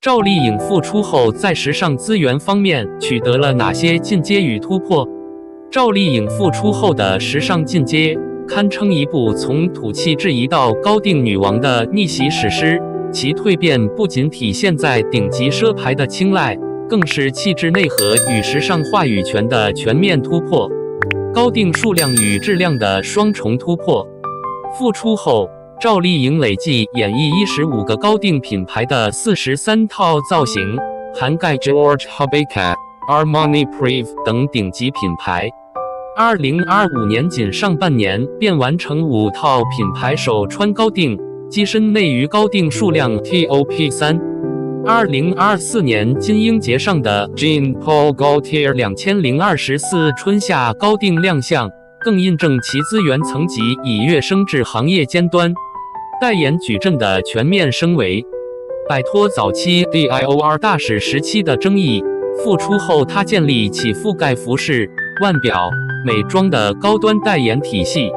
赵丽颖复出后在时尚资源方面取得了哪些进阶与突破？赵丽颖复出后的时尚进阶，堪称一部从土气质疑到高定女王的逆袭史诗。其蜕变不仅体现在顶级奢牌的青睐，更是气质内核与时尚话语权的全面突破，高定数量与质量的双重突破。复出后，赵丽颖累计演绎15个高定品牌的43套造型，涵盖 George Hobeika、Armani Privé 等顶级品牌。2025年仅上半年便完成5套品牌首穿高定，跻身内娱高定数量 TOP3。2024年金鹰节上的 Jean Paul Gaultier 2024春夏高定亮相，更印证其资源层级已跃升至行业尖端，代言矩阵的全面升维，摆脱早期 Dior 大使时期的争议。复出后，他建立起覆盖服饰、腕表、美妆的高端代言体系。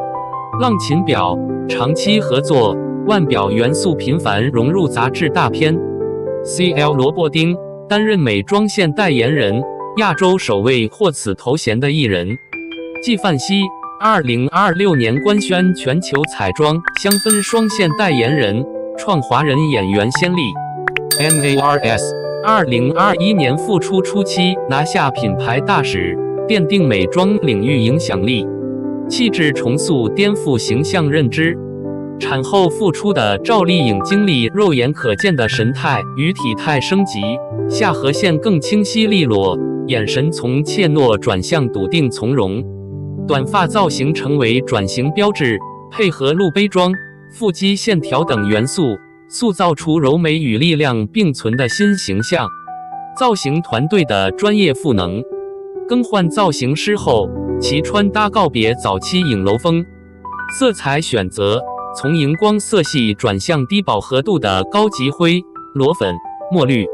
浪琴表长期合作，腕表元素频繁融入杂志大片。CL 罗伯丁担任美妆线代言人，亚洲首位获此头衔的艺人。纪梵希2026年官宣全球彩妆香氛双线代言人，创华人演员先例。NARS 2021年复出初期拿下品牌大使，奠定美妆领域影响力，气质重塑颠覆形象认知。产后复出的赵丽颖经历肉眼可见的神态与体态升级，下颌线更清晰利落，眼神从怯懦转向笃定从容，短发造型成为转型标志，配合露背装、腹肌线条等元素，塑造出柔美与力量并存的新形象。造型团队的专业赋能，更换造型师后，其穿搭告别早期影楼风，色彩选择从荧光色系转向低饱和度的高级灰、裸粉、墨绿。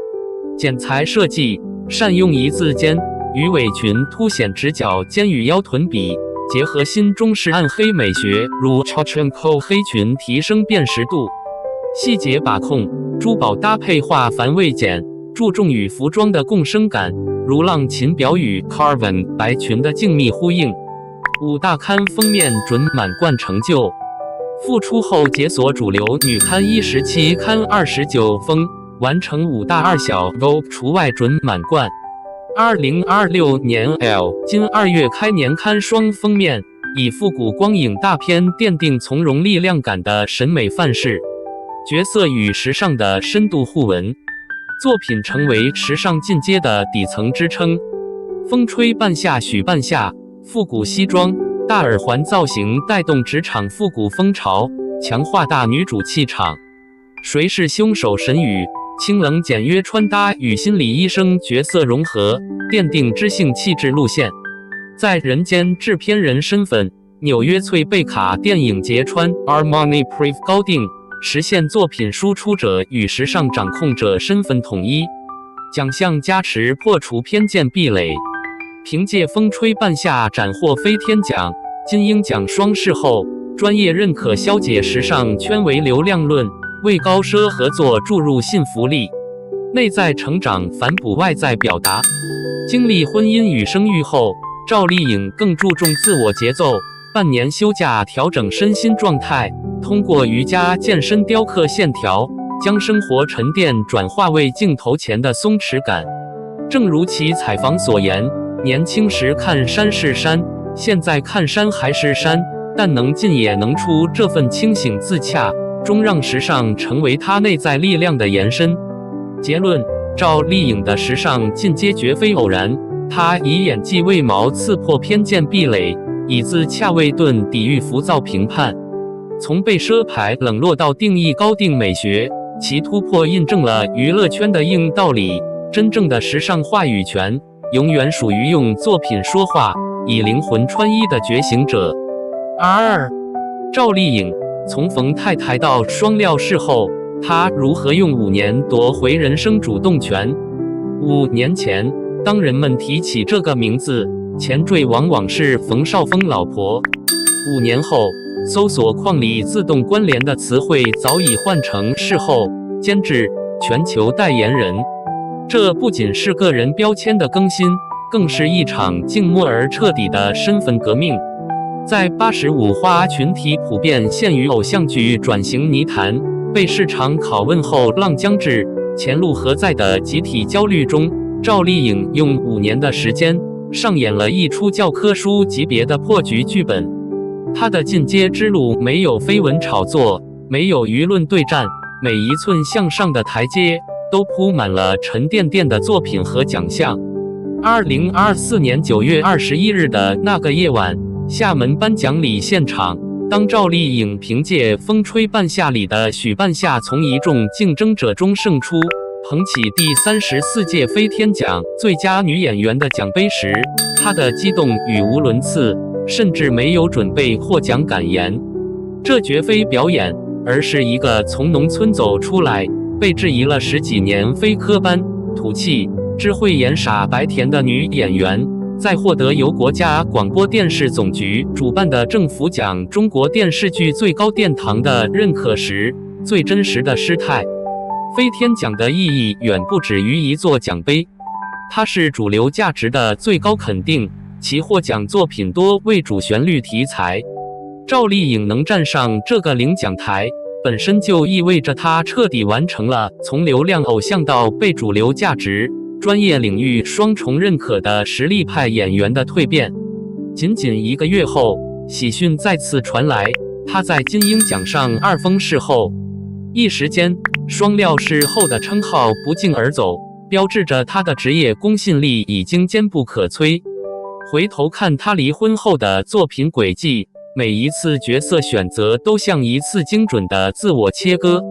剪裁设计善用一字肩、鱼尾裙，凸显直角肩与腰臀比，结合新中式暗黑美学，如 Chachenko 黑裙提升辨识度。细节把控，珠宝搭配化繁为简，注重与服装的共生感，如浪琴表与 Carven 白裙的静谧呼应。5大刊封面准满贯成就。复出后解锁主流女刊17刊29封，完成5大2小 Vogue 除外准满贯。2026年 L 今2月开年刊双封面，以复古光影大片奠定从容力量感的审美范式，角色与时尚的深度互文，作品成为时尚进阶的底层支撑。风吹半夏许半夏，复古西装、大耳环造型带动职场复古风潮，强化大女主气场。谁是凶手神语，清冷简约穿搭与心理医生角色融合，奠定知性气质路线。在人间制片人身份，纽约翠贝卡电影节穿 Armani Privé 高定，实现作品输出者与时尚掌控者身份统一。奖项加持破除偏见壁垒，凭借风吹半夏斩获飞天奖、金鹰奖双视后，专业认可消解时尚圈为流量论，为高奢合作注入信服力。内在成长反哺外在表达。经历婚姻与生育后，赵丽颖更注重自我节奏，半年休假调整身心状态，通过瑜伽健身雕刻线条，将生活沉淀转化为镜头前的松弛感。正如其采访所言，年轻时看山是山，现在看山还是山，但能进也能出，这份清醒自洽终让时尚成为她内在力量的延伸。结论：赵丽颖的时尚进阶绝非偶然，她以演技为矛刺破偏见壁垒，以自洽为盾抵御浮躁评判。从被奢牌冷落到定义高定美学，其突破印证了娱乐圈的硬道理：真正的时尚话语权永远属于用作品说话、以灵魂穿衣的觉醒者。赵丽颖从冯太太到双料视后，她如何用5年夺回人生主动权？5年前，当人们提起这个名字，前缀往往是冯绍峰老婆。5年后，搜索框里自动关联的词汇早已换成事后、监制、全球代言人。这不仅是个人标签的更新，更是一场静默而彻底的身份革命。在85花群体普遍陷于偶像剧转型泥潭，被市场拷问后浪将至，前路何在的集体焦虑中，赵丽颖用5年的时间上演了一出教科书级别的破局剧本。她的进阶之路没有绯闻炒作，没有舆论对战，每一寸向上的台阶都铺满了沉甸甸的作品和奖项。2024年9月21日的那个夜晚，厦门颁奖礼现场，当赵丽颖凭借《风吹半夏》里的许半夏从一众竞争者中胜出，捧起第34届飞天奖最佳女演员的奖杯时，她的激动语无伦次，甚至没有准备获奖感言。这绝非表演，而是一个从农村走出来，被质疑了10几年非科班、土气、只会演傻白甜的女演员，在获得由国家广播电视总局主办的政府奖中国电视剧最高殿堂的认可时，最真实的失态。飞天奖的意义远不止于一座奖杯，它是主流价值的最高肯定，其获奖作品多为主旋律题材。赵丽颖能站上这个领奖台，本身就意味着她彻底完成了从流量偶像到被主流价值、专业领域双重认可的实力派演员的蜕变。仅仅1个月后，喜讯再次传来，她在金鹰奖上2封视后，一时间双料视后的称号不胫而走，标志着她的职业公信力已经坚不可摧。回头看她离婚后的作品轨迹，每一次角色选择都像一次精准的自我切割。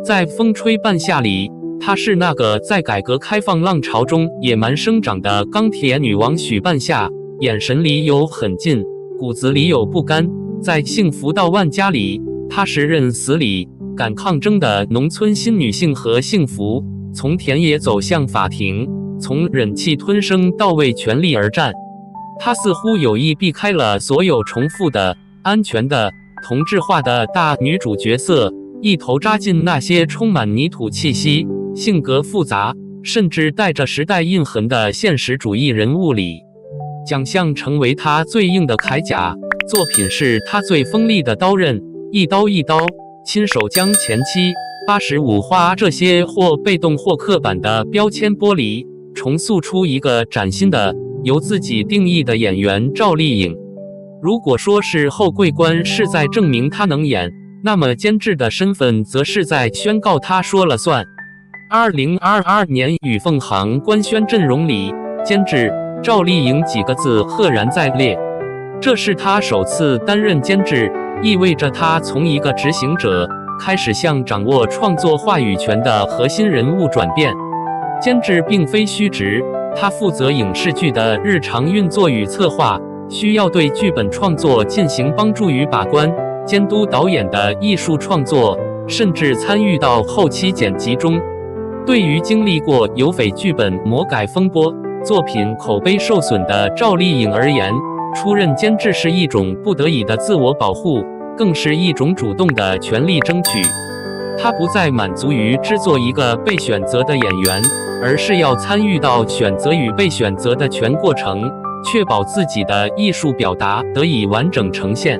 在《风吹半夏》里，她是那个在改革开放浪潮中野蛮生长的钢铁女王许半夏，眼神里有狠劲，骨子里有不甘。在《幸福到万家》里，她是认死理、敢抗争的农村新女性和幸福，从田野走向法庭，从忍气吞声到为权力而战。她似乎有意避开了所有重复的、安全的、同质化的大女主角色，一头扎进那些充满泥土气息、性格复杂，甚至带着时代印痕的现实主义人物里。奖项成为她最硬的铠甲，作品是她最锋利的刀刃，一刀一刀，亲手将前期、85花这些或被动或刻板的标签剥离，重塑出一个崭新的、由自己定义的演员赵丽颖。如果说是后桂冠是在证明她能演，那么监制的身份则是在宣告她说了算。2022年与凤航官宣阵容里，监制赵丽颖几个字赫然在列。这是她首次担任监制，意味着她从一个执行者开始向掌握创作话语权的核心人物转变。监制并非虚职，他负责影视剧的日常运作与策划，需要对剧本创作进行帮助与把关，监督导演的艺术创作，甚至参与到后期剪辑中。对于经历过有匪剧本魔改风波、作品口碑受损的赵丽颖而言，出任监制是一种不得已的自我保护，更是一种主动的权力争取。他不再满足于制作一个被选择的演员，而是要参与到选择与被选择的全过程，确保自己的艺术表达得以完整呈现。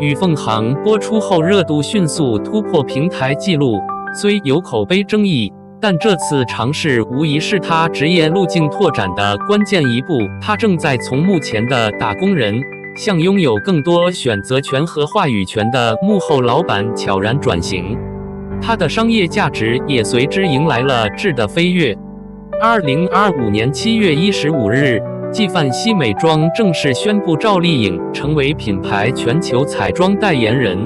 与凤航播出后热度迅速突破平台纪录，虽有口碑争议，但这次尝试无疑是他职业路径拓展的关键一步。他正在从目前的打工人向拥有更多选择权和话语权的幕后老板悄然转型，他的商业价值也随之迎来了质的飞跃。2025年7月15日，纪梵希美妆正式宣布赵丽颖成为品牌全球彩妆代言人。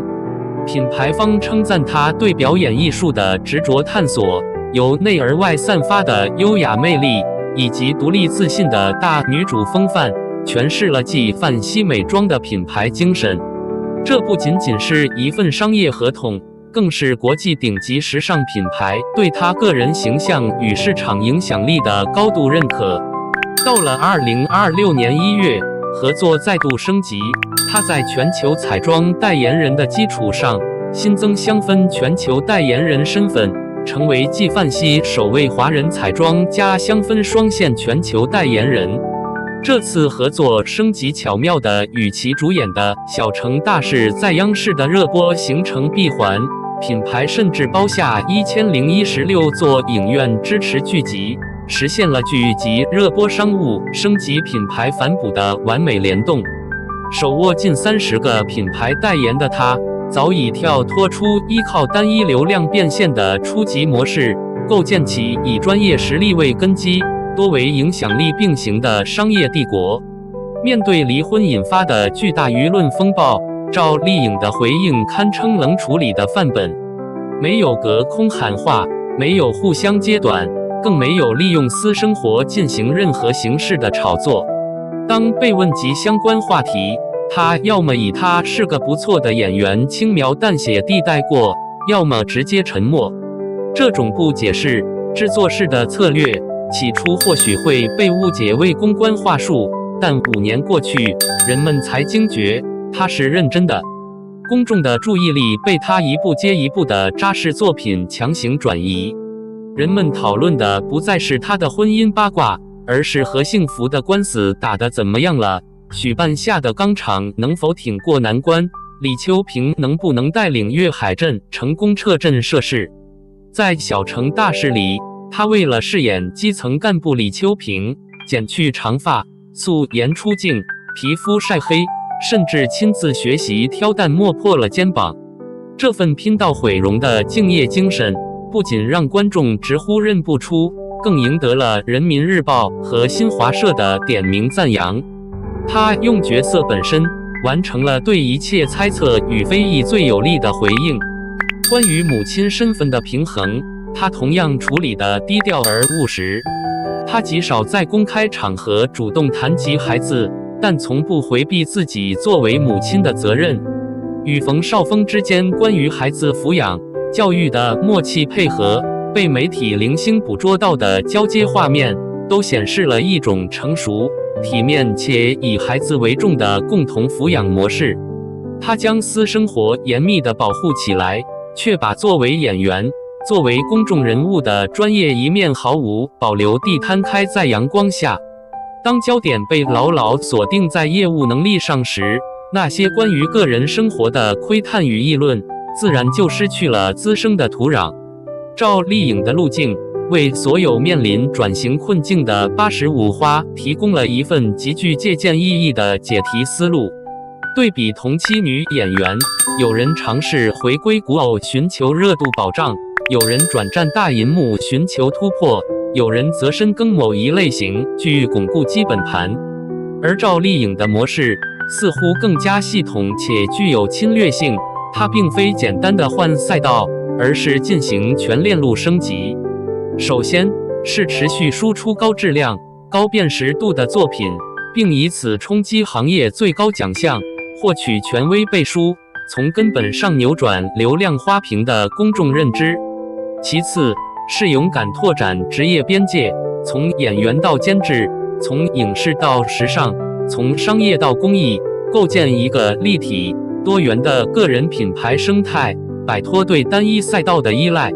品牌方称赞她对表演艺术的执着探索，由内而外散发的优雅魅力，以及独立自信的大女主风范，诠释了纪梵希美妆的品牌精神。这不仅仅是一份商业合同，更是国际顶级时尚品牌对她个人形象与市场影响力的高度认可。到了2026年1月，合作再度升级，她在全球彩妆代言人的基础上，新增香氛全球代言人身份，成为纪梵希首位华人彩妆加香氛双线全球代言人。这次合作升级巧妙的与其主演的《小城大事》在央视的热播形成闭环，品牌甚至包下1016座影院支持剧集，实现了剧集热播商务升级品牌反哺的完美联动。手握近30个品牌代言的他，早已跳脱出依靠单一流量变现的初级模式，构建起以专业实力为根基、多维影响力并行的商业帝国。面对离婚引发的巨大舆论风暴，赵丽颖的回应堪称冷处理的范本，没有隔空喊话，没有互相揭短，更没有利用私生活进行任何形式的炒作。当被问及相关话题，她要么以他是个不错的演员轻描淡写地带过，要么直接沉默。这种不解释制作室的策略，起初或许会被误解为公关话术，但5年过去，人们才惊觉他是认真的。公众的注意力被他一步接一步的扎实作品强行转移，人们讨论的不再是他的婚姻八卦，而是何幸福的官司打得怎么样了，许半夏的钢厂能否挺过难关，李秋平能不能带领粤海镇成功撤镇涉事。在《小城大事》里，他为了饰演基层干部李秋平，剪去长发，素颜出镜，皮肤晒黑，甚至亲自学习挑担磨破了肩膀。这份拼到毁容的敬业精神，不仅让观众直呼认不出，更赢得了人民日报和新华社的点名赞扬。他用角色本身完成了对一切猜测与非议最有力的回应。关于母亲身份的平衡，他同样处理得低调而务实。他极少在公开场合主动谈及孩子，但从不回避自己作为母亲的责任。与冯绍峰之间关于孩子抚养、教育的默契配合，被媒体零星捕捉到的交接画面，都显示了一种成熟、体面且以孩子为重的共同抚养模式。他将私生活严密地保护起来，却把作为演员、作为公众人物的专业一面毫无保留地摊开在阳光下。当焦点被牢牢锁定在业务能力上时，那些关于个人生活的窥探与议论，自然就失去了滋生的土壤。赵丽颖的路径，为所有面临转型困境的85花提供了一份极具借鉴意义的解题思路。对比同期女演员，有人尝试回归古偶寻求热度保障，有人转战大银幕寻求突破，有人则深耕某一类型去巩固基本盘。而赵丽颖的模式似乎更加系统且具有侵略性，它并非简单的换赛道，而是进行全链路升级。首先是持续输出高质量、高辨识度的作品，并以此冲击行业最高奖项，获取权威背书，从根本上扭转流量花瓶的公众认知。其次是勇敢拓展职业边界，从演员到监制，从影视到时尚，从商业到公益，构建一个立体多元的个人品牌生态，摆脱对单一赛道的依赖。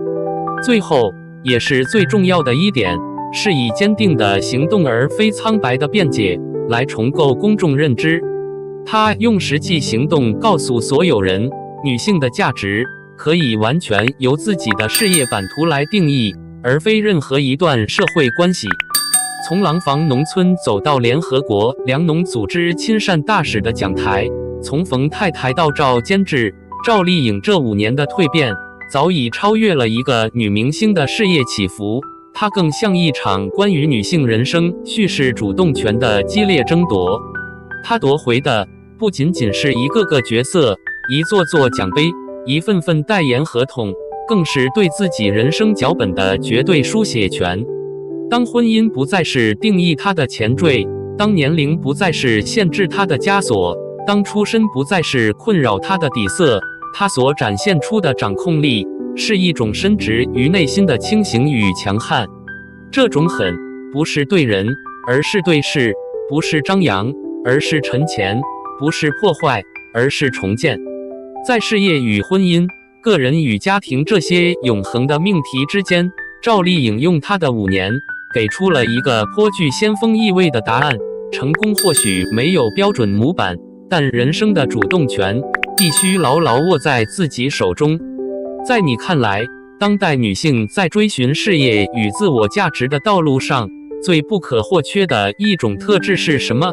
最后也是最重要的一点，是以坚定的行动而非苍白的辩解来重构公众认知。他用实际行动告诉所有人，女性的价值可以完全由自己的事业版图来定义，而非任何一段社会关系。从廊坊农村走到联合国粮农组织亲善大使的讲台，从冯太太到赵监制，赵丽颖这5年的蜕变，早已超越了一个女明星的事业起伏，它更像一场关于女性人生叙事主动权的激烈争夺。她夺回的不仅仅是一个个角色、一座座奖杯、一份份代言合同，更是对自己人生脚本的绝对书写权。当婚姻不再是定义她的前缀，当年龄不再是限制她的枷锁，当出身不再是困扰她的底色，她所展现出的掌控力，是一种深植于内心的清醒与强悍。这种狠，不是对人，而是对事；不是张扬，而是沉潜；不是破坏，而是重建。在事业与婚姻、个人与家庭这些永恒的命题之间，赵丽颖用她的5年，给出了一个颇具先锋意味的答案。成功或许没有标准模板，但人生的主动权必须牢牢握在自己手中。在你看来，当代女性在追寻事业与自我价值的道路上，最不可或缺的一种特质是什么？